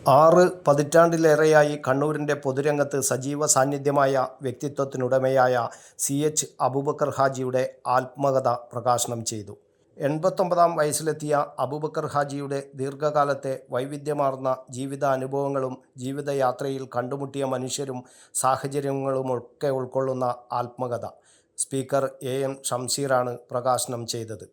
6 പതിറ്റാണ്ടിലേറെയായി കണ്ണൂരിൻ്റെ പൊതുരംഗത്ത് സജീവ സാന്നിധ്യമായ വ്യക്തിത്വത്തിനുടമയായ CH അബൂബക്കർ ഹാജിയുടെ ആത്മകഥ പ്രകാശനം ചെയ്തു. 89-ാം വയസ്സിലെത്തിയ അബൂബക്കർ ഹാജിയുടെ ദീർഘകാലത്തെ വൈവിധ്യമാർന്ന ജീവിതാനുഭവങ്ങളും ജീവിതയാത്രയിൽ കണ്ടുമുട്ടിയ മനുഷ്യരും സാഹചര്യങ്ങളുമൊക്കെ ഉൾക്കൊള്ളുന്ന ആത്മകഥ സ്പീക്കർ AM ഷംസീറാണ് പ്രകാശനം ചെയ്തത്.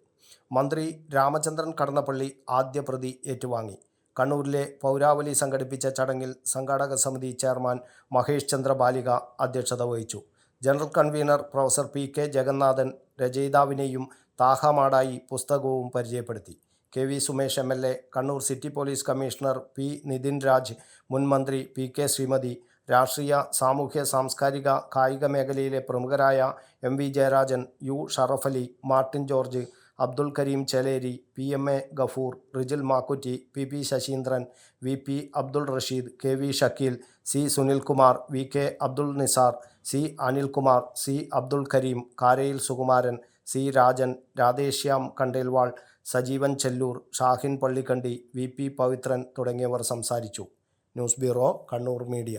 മന്ത്രി രാമചന്ദ്രൻ കടന്നപ്പള്ളി ആദ്യ പ്രതി ഏറ്റുവാങ്ങി. കണ്ണൂരിലെ പൗരാവലി സംഘടിപ്പിച്ച ചടങ്ങിൽ സംഘാടക സമിതി ചെയർമാൻ മഹേഷ് ചന്ദ്ര ബാലിക അധ്യക്ഷത വഹിച്ചു. General convener professor PK Jagannathan രചയിതാവിനെയും താഹമാടായി പുസ്തകവും പരിചയപ്പെടുത്തി. KV Sumesh MLA, Kannur city police commissioner P Nithin Raj, മുൻ മന്ത്രി PK ശ്രീമതി, രാഷ്ട്രീയ, സാമൂഹ്യ, സാംസ്കാരിക, കായിക മേഖലയിലെ പ്രമുഖരായ MV Jayarajan, U Sharafali, Martin George, Abdul Karim Cheleri, PMA Gafoor, Rijil Makkutty, PP Sasheendran, VP Abdul Rasheed, KV Shakeel, C Sunilkumar, VK Abdul Nisar, C Anilkumar, C Abdul Karim, Karayil Sukumaran, C Rajan, Radheshyam Khandelwal, Sajeevan Chelloor, Shahin Pallikandi, VP Pavithran തുടങ്ങിയവർ സംസാരിച്ചു. News bureau, Kannur media.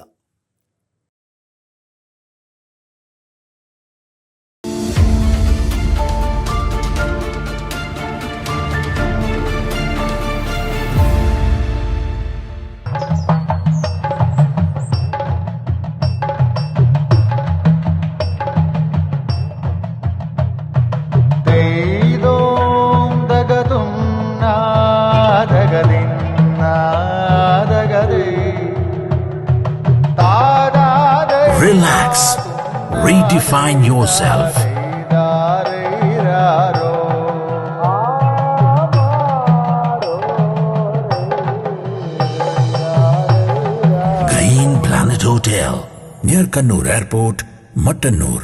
Relax. Redefine yourself. Green Planet Hotel, near Kannur Airport, Mattannur.